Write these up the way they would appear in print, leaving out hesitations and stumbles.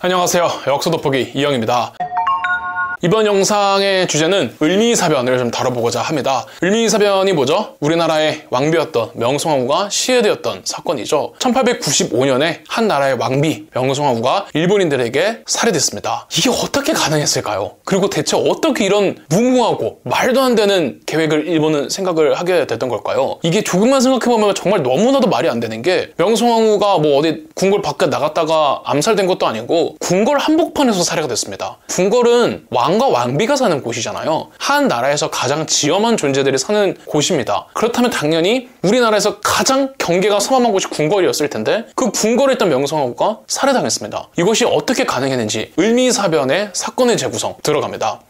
안녕하세요. 역사 돋보기 이영입니다. 이번 영상의 주제는 을미사변을 좀 다뤄보고자 합니다. 을미사변이 뭐죠? 우리나라의 왕비였던 명성황후가 시해되었던 사건이죠. 1895년에 한 나라의 왕비 명성황후가 일본인들에게 살해됐습니다. 이게 어떻게 가능했을까요? 그리고 대체 어떻게 이런 무모하고 말도 안 되는 계획을 일본은 생각을 하게 됐던 걸까요? 이게 조금만 생각해보면 정말 너무나도 말이 안 되는 게, 명성황후가 뭐 어디 궁궐 밖에 나갔다가 암살된 것도 아니고 궁궐 한복판에서 살해가 됐습니다. 궁궐은 왕과 왕비가 사는 곳이잖아요. 한 나라에서 가장 지엄한 존재들이 사는 곳입니다. 그렇다면 당연히 우리나라에서 가장 경계가 섬엄한 곳이 궁궐이었을 텐데, 그 궁궐에 있던 명성황후가 살해당했습니다. 이것이 어떻게 가능했는지 을미사변의 사건의 재구성 들어갑니다.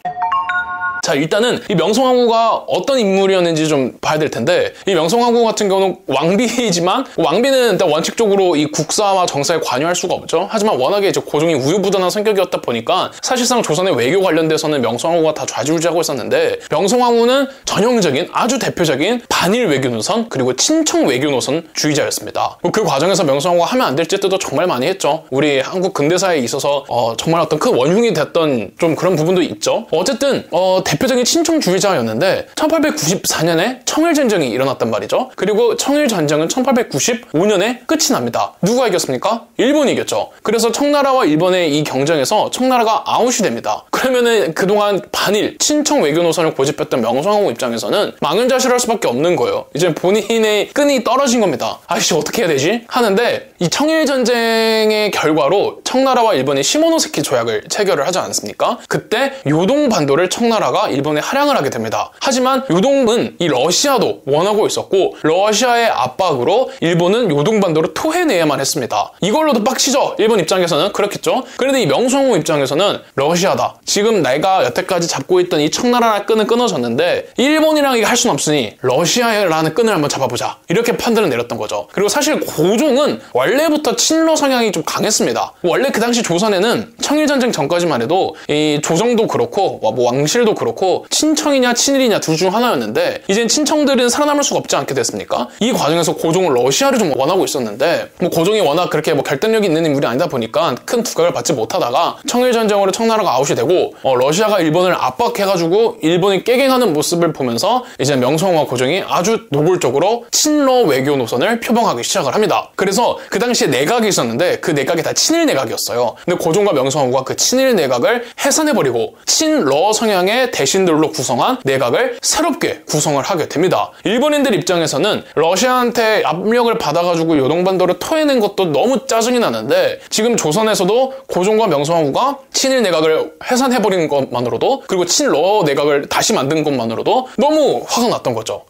자, 일단은 이 명성황후가 어떤 인물이었는지 좀 봐야 될 텐데, 이 명성황후 같은 경우는 왕비이지만, 왕비는 일단 원칙적으로 이 국사와 정사에 관여할 수가 없죠. 하지만 워낙에 이제 고종이 우유부단한 성격이었다 보니까 사실상 조선의 외교 관련돼서는 명성황후가 다 좌지우지하고 있었는데, 명성황후는 전형적인 아주 대표적인 반일 외교 노선 그리고 친청 외교 노선 주의자였습니다. 그 과정에서 명성황후가 하면 안 될 짓들도 정말 많이 했죠. 우리 한국 근대사에 있어서 정말 어떤 큰 원흉이 됐던 좀 그런 부분도 있죠. 어쨌든 대표적인 친청주의자였는데 1894년에 청일전쟁이 일어났단 말이죠. 그리고 청일전쟁은 1895년에 끝이 납니다. 누가 이겼습니까? 일본이 이겼죠. 그래서 청나라와 일본의 이 경쟁에서 청나라가 아웃이 됩니다. 그러면은 그동안 반일, 친청 외교 노선을 고집했던 명성황후 입장에서는 망연자실할 수밖에 없는 거예요. 이제 본인의 끈이 떨어진 겁니다. 아이씨, 어떻게 해야 되지? 하는데, 이 청일전쟁의 결과로 청나라와 일본이 시모노세키 조약을 체결을 하지 않습니까? 그때 요동반도를 청나라가 일본에 할양을 하게 됩니다. 하지만 요동은 이 러시아도 원하고 있었고, 러시아의 압박으로 일본은 요동반도를 토해내야만 했습니다. 이걸로도 빡치죠. 일본 입장에서는 그렇겠죠. 그런데 이 명성황후 입장에서는 러시아다, 지금 내가 여태까지 잡고 있던 이 청나라의 끈은 끊어졌는데 일본이랑 이게 할 수는 없으니 러시아라는 끈을 한번 잡아보자, 이렇게 판단을 내렸던 거죠. 그리고 사실 고종은 원래부터 친러 성향이 좀 강했습니다. 원래 그 당시 조선에는 청일전쟁 전까지만 해도 이 조정도 그렇고 뭐 왕실도 그렇고 친청이냐 친일이냐 둘 중 하나였는데, 이젠 친청들은 살아남을 수가 없지 않게 됐습니까? 이 과정에서 고종은 러시아를 좀 원하고 있었는데, 뭐 고종이 워낙 그렇게 뭐 결단력이 있는 인물이 아니다 보니까 큰 두각을 받지 못하다가 청일전쟁으로 청나라가 아웃이 되고 러시아가 일본을 압박해가지고 일본이 깨갱하는 모습을 보면서 이제 명성황후와 고종이 아주 노골적으로 친러 외교 노선을 표방하기 시작을 합니다. 그래서 그 당시에 내각이 있었는데 그 내각이 다 친일 내각이었어요. 근데 고종과 명성황후가 그 친일 내각을 해산해버리고 친러 성향의 대신들로 구성한 내각을 새롭게 구성을 하게 됩니다. 일본인들 입장에서는 러시아한테 압력을 받아가지고 요동반도를 토해낸 것도 너무 짜증이 나는데, 지금 조선에서도 고종과 명성황후가 친일 내각을 해산해버리는 것만으로도, 그리고 친러 내각을 다시 만든 것만으로도 너무 화가 났던 거죠.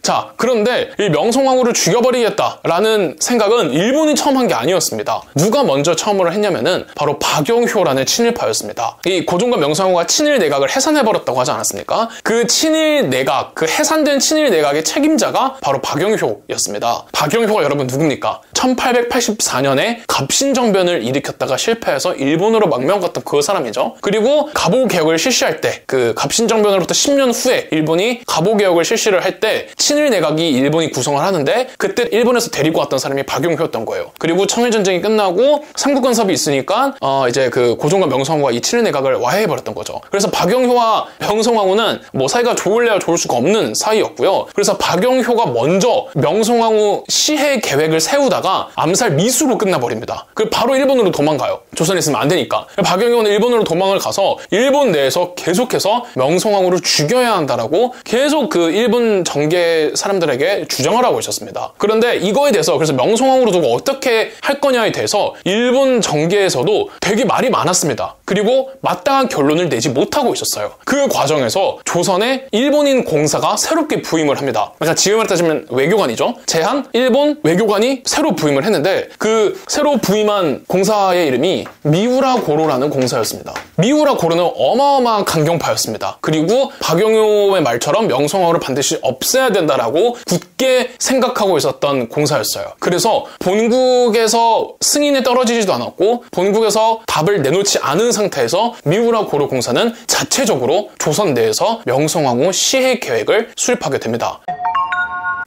자, 그런데 이 명성황후를 죽여버리겠다라는 생각은 일본이 처음 한 게 아니었습니다. 누가 먼저 처음으로 했냐면은 바로 박용효라는 친일파였습니다. 이 고종과 명성황후가 친일 내각을 해산해버렸다고 하지 않았습니까? 그 친일 내각, 그 해산된 친일 내각의 책임자가 바로 박용효였습니다. 박용효가 여러분 누굽니까? 1884년에 갑신정변을 일으켰다가 실패해서 일본으로 망명 갔던 그 사람이죠. 그리고 갑오개혁을 실시할 때, 그 갑신정변으로부터 10년 후에 일본이 갑오개혁을 실시를 할 때 친일 내각이 일본이 구성을 하는데, 그때 일본에서 데리고 왔던 사람이 박용효였던 거예요. 그리고 청일전쟁이 끝나고 삼국간섭이 있으니까 이제 그 고종과 명성황후가 이 친일 내각을 와해해버렸던 거죠. 그래서 박용효와 명성황후는 뭐 사이가 좋을래야 좋을 수가 없는 사이였고요. 그래서 박용효가 먼저 명성황후 시해 계획을 세우다가 암살 미수로 끝나버립니다. 그 바로 일본으로 도망가요. 조선에 있으면 안 되니까. 박용효는 일본으로 도망을 가서 일본 내에서 계속해서 명성황후를 죽여야 한다라고 계속 그 일본 정계 사람들에게 주장을 하고 있었습니다. 그런데 이거에 대해서, 그래서 명성황후를 두고 어떻게 할 거냐에 대해서 일본 정계에서도 되게 말이 많았습니다. 그리고 마땅한 결론을 내지 못하고 있었어요. 그 과정에서 조선에 일본인 공사가 새롭게 부임을 합니다. 그러니까 지금으로 따지면 외교관이죠. 제한 일본 외교관이 새로 부임을 했는데, 그 새로 부임한 공사의 이름이 미우라 고로라는 공사였습니다. 미우라 고로는 어마어마한 강경파였습니다. 그리고 박용효의 말처럼 명성황후를 반드시 없애야 된다라고 굳게 생각하고 있었던 공사였어요. 그래서 본국에서 승인이 떨어지지도 않았고 본국에서 답을 내놓지 않은 상태에서 미우라 고로 공사는 자체적으로 조선 내에서 명성황후 시해 계획을 수립하게 됩니다.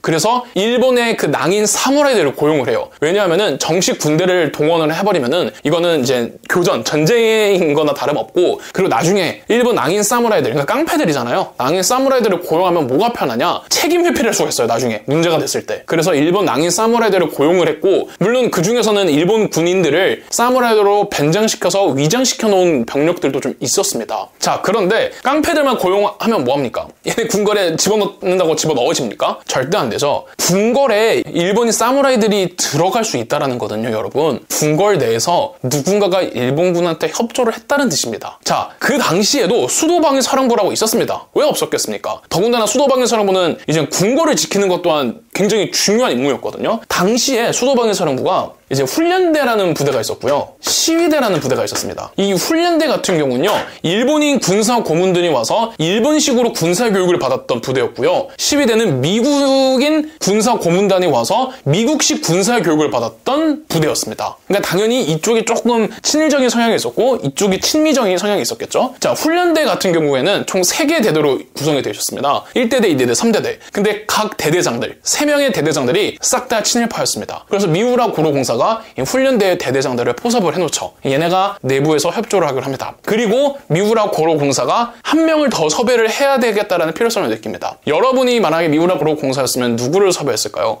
그래서 일본의 그 낭인 사무라이들을 고용을 해요. 왜냐하면은 정식 군대를 동원을 해버리면은 이거는 이제 교전, 전쟁인 거나 다름없고, 그리고 나중에 일본 낭인 사무라이들, 그러니까 깡패들이잖아요. 낭인 사무라이들을 고용하면 뭐가 편하냐? 책임 회피를 할 수가 있어요, 나중에. 문제가 됐을 때. 그래서 일본 낭인 사무라이들을 고용을 했고, 물론 그 중에서는 일본 군인들을 사무라이로 변장시켜서 위장시켜 놓은 병력들도 좀 있었습니다. 자, 그런데 깡패들만 고용하면 뭐합니까? 얘네 군거래 집어넣는다고 집어넣어집니까? 절대 안 되죠. 궁궐에 일본인 사무라이들이 들어갈 수 있다는 거거든요, 여러분. 궁궐 내에서 누군가가 일본군한테 협조를 했다는 뜻입니다. 자, 그 당시에도 수도방위 사령부라고 있었습니다. 왜 없었겠습니까? 더군다나 수도방위 사령부는 이제 궁궐을 지키는 것 또한 굉장히 중요한 임무였거든요. 당시에 수도방위 사령부가 이제 훈련대라는 부대가 있었고요. 시위대라는 부대가 있었습니다. 이 훈련대 같은 경우는요, 일본인 군사 고문들이 와서 일본식으로 군사 교육을 받았던 부대였고요. 시위대는 미국인 군사 고문단이 와서 미국식 군사 교육을 받았던 부대였습니다. 그러니까 당연히 이쪽이 조금 친일적인 성향이 있었고 이쪽이 친미적인 성향이 있었겠죠. 자, 훈련대 같은 경우에는 총 3개 대대로 구성이 되어 있었습니다. 1대대, 2대대, 3대대. 근데 각 대대장들, 3명의 대대장들이 싹 다 친일파였습니다. 그래서 미우라 고로공사가 이 훈련대 대대장들을 포섭을 해놓죠. 얘네가 내부에서 협조를 하기로 합니다. 그리고 미우라 고로공사가 한 명을 더 섭외를 해야 되겠다라는 필요성을 느낍니다. 여러분이 만약에 미우라 고로공사였으면 누구를 섭외했을까요?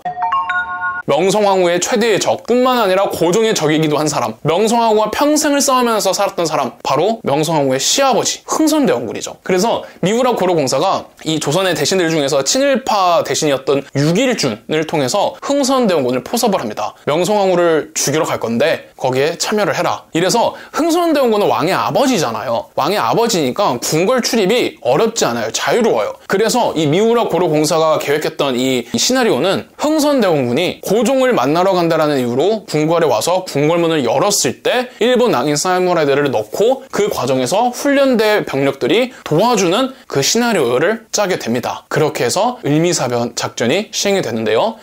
명성황후의 최대의 적뿐만 아니라 고종의 적이기도 한 사람, 명성황후와 평생을 싸우면서 살았던 사람, 바로 명성황후의 시아버지 흥선대원군이죠. 그래서 미우라 고로공사가 이 조선의 대신들 중에서 친일파 대신이었던 육일준을 통해서 흥선대원군을 포섭을 합니다. 명성황후를 죽이러 갈 건데 거기에 참여를 해라. 이래서 흥선대원군은 왕의 아버지잖아요. 왕의 아버지니까 궁궐 출입이 어렵지 않아요. 자유로워요. 그래서 이 미우라 고로공사가 계획했던 이 시나리오는 흥선대원군이 고종을 만나러 간다라는 이유로 궁궐에 와서 궁궐문을 열었을 때 일본 낭인 사무라이들을 넣고 그 과정에서 훈련대 병력들이 도와주는 그 시나리오를 짜게 됩니다. 그렇게 해서 을미사변 작전이 시행이 되는데요.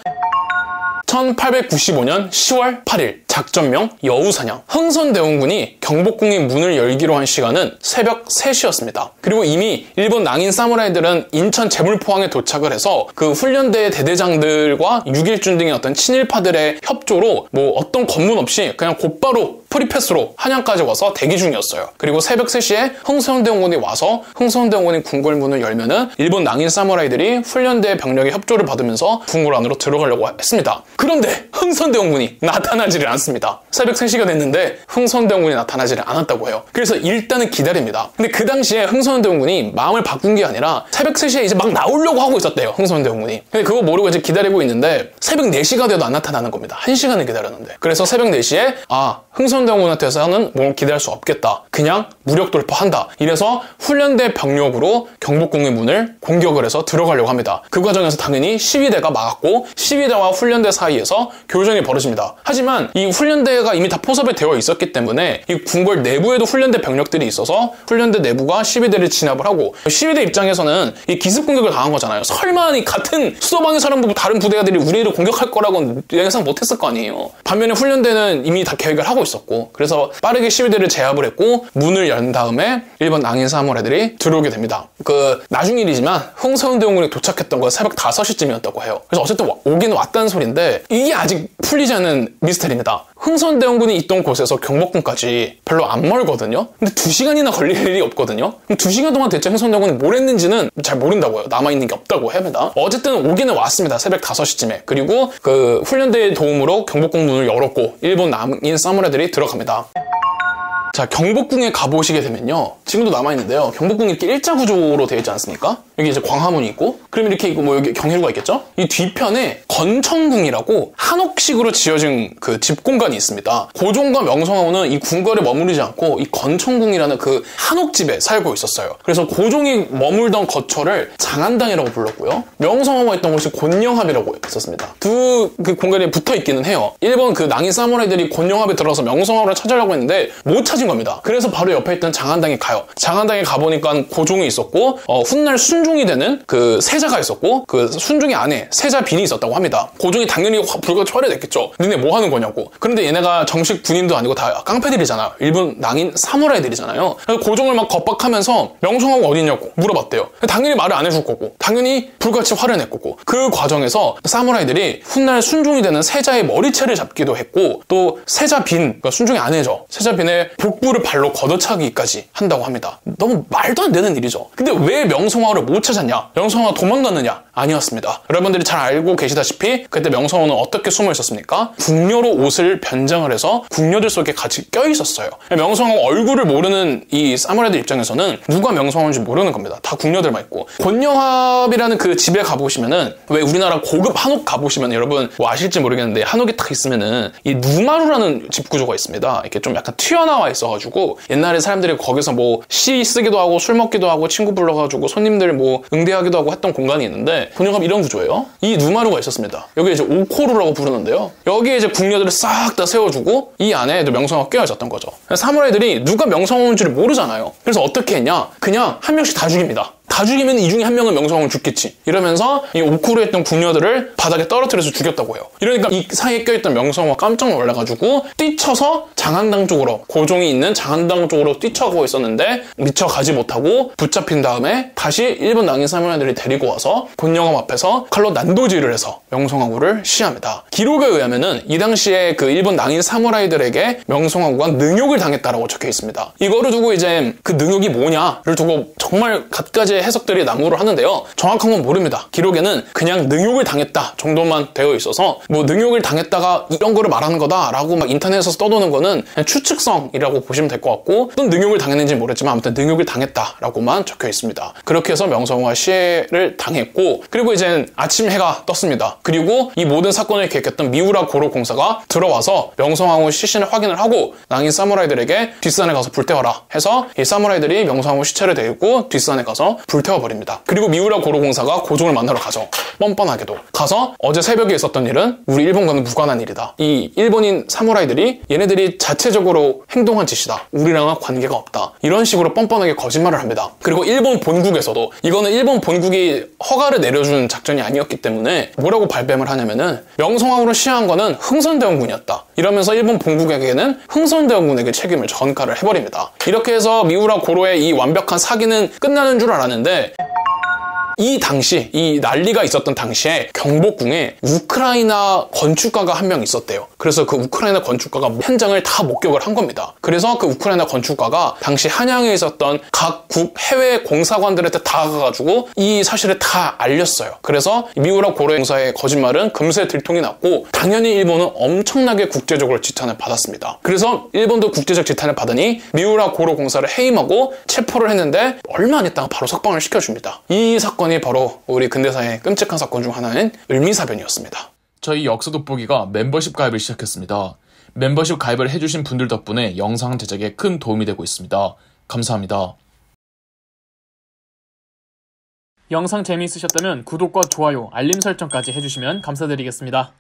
1895년 10월 8일 작전명 여우사냥. 흥선대원군이 경복궁의 문을 열기로 한 시간은 새벽 3시였습니다. 그리고 이미 일본 낭인 사무라이들은 인천 제물포항에 도착을 해서 그 훈련대 대대장들과 육일준 등의 어떤 친일파들의 협조로 뭐 어떤 검문 없이 그냥 곧바로 프리패스로 한양까지 와서 대기 중이었어요. 그리고 새벽 3시에 흥선대원군이 와서 흥선대원군이 궁궐문을 열면은 일본 낭인 사무라이들이 훈련대 병력의 협조를 받으면서 궁궐 안으로 들어가려고 했습니다. 그런데 흥선대원군이 나타나지를 않습니다. 새벽 3시가 됐는데 흥선대원군이 나타나지를 않았다고 해요. 그래서 일단은 기다립니다. 근데 그 당시에 흥선대원군이 마음을 바꾼 게 아니라 새벽 3시에 이제 막 나오려고 하고 있었대요. 흥선대원군이. 근데 그거 모르고 이제 기다리고 있는데 새벽 4시가 돼도 안 나타나는 겁니다. 1시간을 기다렸는데. 그래서 새벽 4시에 흥선대원군한테서는 뭘 기다릴 수 없겠다. 그냥 무력 돌파한다. 이래서 훈련대 병력으로 경복궁의 문을 공격을 해서 들어가려고 합니다. 그 과정에서 당연히 시위대가 막았고 시위대와 훈련대 사이에서 교전이 벌어집니다. 하지만 이 훈련대가 이미 다 포섭이 되어 있었기 때문에 이 궁궐 내부에도 훈련대 병력들이 있어서 훈련대 내부가 시위대를 진압을 하고 시위대 입장에서는 이 기습 공격을 당한 거잖아요. 설마 이 같은 수도방위 사령부 다른 부대들이 우리를 공격할 거라고는 예상 못했을 거 아니에요. 반면에 훈련대는 이미 다 계획을 하고 있었고 그래서 빠르게 시위대를 제압을 했고 문을 연 다음에 일본 낭인 사무라이들이 들어오게 됩니다. 나중 일이지만 흥선대원군이 도착했던 건 새벽 5시쯤이었다고 해요. 그래서 어쨌든 오긴 왔다는 소리인데 이게 아직 풀리지 않은 미스터리입니다. 흥선대원군이 있던 곳에서 경복궁까지 별로 안 멀거든요. 근데 2시간이나 걸릴 일이 없거든요. 2시간 동안 대체 흥선대원군이 뭘 했는지는 잘 모른다고요. 남아있는 게 없다고 합니다. 어쨌든 오기는 왔습니다. 새벽 5시쯤에. 그리고 그 훈련대의 도움으로 경복궁 문을 열었고 일본 낭인 사무라이들이 들어갑니다. 자, 경복궁에 가보시게 되면요. 지금도 남아있는데요. 경복궁이 이렇게 일자 구조로 되어 있지 않습니까? 여기 이제 광화문이 있고, 그럼 이렇게 있고, 뭐 여기 경회로가 있겠죠? 이 뒤편에 건청궁이라고 한옥식으로 지어진 그 집 공간이 있습니다. 고종과 명성황후는 이 궁궐에 머무르지 않고 이 건청궁이라는 그 한옥집에 살고 있었어요. 그래서 고종이 머물던 거처를 장안당이라고 불렀고요. 명성황후가 있던 곳이 곤영합이라고 했었습니다. 두 그 공간이 붙어 있기는 해요. 일본 그 낭인 사무라이들이 곤영합에 들어서 명성황후를 찾으려고 했는데 못 찾은 겁니다. 그래서 바로 옆에 있던 장안당에 가요. 장안당에 가보니까 고종이 있었고 훗날 순종이 되는 그 세자가 있었고 그 순중의 안에 세자빈이 있었다고 합니다. 고종이 당연히 불같이 화를 냈겠죠. 너네 뭐 하는 거냐고. 그런데 얘네가 정식 군인도 아니고 다 깡패들이잖아요. 일본 낭인 사무라이들이잖아요. 그래서 고종을 막 겁박하면서 명성황후 어디냐고 물어봤대요. 당연히 말을 안 해줄 거고 당연히 불같이 화를 낼 거고 그 과정에서 사무라이들이 훗날 순중이 되는 세자의 머리채를 잡기도 했고 또 세자빈, 그러니까 순중의 아내죠. 세자빈의 복부를 발로 걷어차기까지 한다고 합니다. 너무 말도 안 되는 일이죠. 근데 왜 명성황후를 못 찾았냐? 명성황후가 도망갔느냐? 아니었습니다. 여러분들이 잘 알고 계시다시피 그때 명성황후는 어떻게 숨어 있었습니까? 궁녀로 옷을 변장을 해서 궁녀들 속에 같이 껴 있었어요. 명성황후 얼굴을 모르는 이 사무라이들 입장에서는 누가 명성황후인지 모르는 겁니다. 다 궁녀들만 있고. 곤영합이라는 그 집에 가보시면은 왜 우리나라 고급 한옥 가보시면 여러분 뭐 아실지 모르겠는데 한옥이 딱 있으면은 이 누마루라는 집 구조가 있습니다. 이렇게 좀 약간 튀어나와 있어가지고 옛날에 사람들이 거기서 뭐 시 쓰기도 하고 술 먹기도 하고 친구 불러가지고 손님들 뭐 응대하기도 하고 했던 공간이 있는데 곤영합 이런 구조예요. 이 누마루가 있었습니다. 여기 이제 오코루라고 부르는데요. 여기에 이제 궁녀들을 싹 다 세워주고 이 안에 명성황후가 껴 있었던 거죠. 사무라이들이 누가 명성황후인지를 모르잖아요. 그래서 어떻게 했냐? 그냥 한 명씩 다 죽입니다. 다 죽이면 이 중에 한 명은 명성황후 죽겠지. 이러면서 이 오코루에 있던 궁녀들을 바닥에 떨어뜨려서 죽였다고 해요. 이러니까 이 사이에 껴있던 명성황후가 깜짝 놀라가지고 뛰쳐서 장안당 쪽으로, 고종이 있는 장안당 쪽으로 뛰쳐가고 있었는데 미처 가지 못하고 붙잡힌 다음에 다시 일본 낭인 사무라이들이 데리고 와서 곤영합 앞에서 칼로 난도질을 해서 명성황후를 시합니다. 기록에 의하면은 이 당시에 그 일본 낭인 사무라이들에게 명성황후가 능욕을 당했다라고 적혀 있습니다. 이거를 두고 이제 그 능욕이 뭐냐를 두고 정말 갖가지 해석들이 난무를 하는데요. 정확한 건 모릅니다. 기록에는 그냥 능욕을 당했다 정도만 되어 있어서 뭐 능욕을 당했다가 이런 거를 말하는 거다라고 막 인터넷에서 떠도는 거는 그냥 추측성이라고 보시면 될 것 같고 어떤 능욕을 당했는지 모르지만 아무튼 능욕을 당했다라고만 적혀 있습니다. 그렇게 해서 명성황후가 시해를 당했고 그리고 이제 아침 해가 떴습니다. 그리고 이 모든 사건을 기획했던 미우라 고로 공사가 들어와서 명성황후 시신을 확인을 하고 낭인 사무라이들에게 뒷산에 가서 불태워라 해서 이 사무라이들이 명성황후 시체를 데리고 뒷산에 가서 불태워버립니다. 그리고 미우라 고로공사가 고종을 만나러 가죠. 뻔뻔하게도. 가서 어제 새벽에 있었던 일은 우리 일본과는 무관한 일이다. 이 일본인 사무라이들이 얘네들이 자체적으로 행동한 짓이다. 우리랑은 관계가 없다. 이런 식으로 뻔뻔하게 거짓말을 합니다. 그리고 일본 본국에서도 이거는 일본 본국이 허가를 내려준 작전이 아니었기 때문에 뭐라고 발뺌을 하냐면은 명성황후를 시해한 거는 흥선대원군이었다. 이러면서 일본 본국에게는 흥선대원군에게 책임을 전가를 해버립니다. 이렇게 해서 미우라 고로의 이 완벽한 사기는 끝나는 줄 알았는데 이 당시, 이 난리가 있었던 당시에 경복궁에 우크라이나 건축가가 한 명 있었대요. 그래서 그 우크라이나 건축가가 현장을 다 목격을 한 겁니다. 그래서 그 우크라이나 건축가가 당시 한양에 있었던 각국 해외 공사관들한테 다 가가지고 이 사실을 다 알렸어요. 그래서 미우라 고로 공사의 거짓말은 금세 들통이 났고 당연히 일본은 엄청나게 국제적으로 지탄을 받았습니다. 그래서 일본도 국제적 지탄을 받으니 미우라 고로 공사를 해임하고 체포를 했는데 얼마 안 있다가 바로 석방을 시켜줍니다. 이 사건이 바로 우리 근대사의 끔찍한 사건 중 하나인 을미사변이었습니다. 저희 역사 돋보기가 멤버십 가입을 시작했습니다. 멤버십 가입을 해주신 분들 덕분에 영상 제작에 큰 도움이 되고 있습니다. 감사합니다. 영상 재미있으셨다면 구독과 좋아요, 알림 설정까지 해주시면 감사드리겠습니다.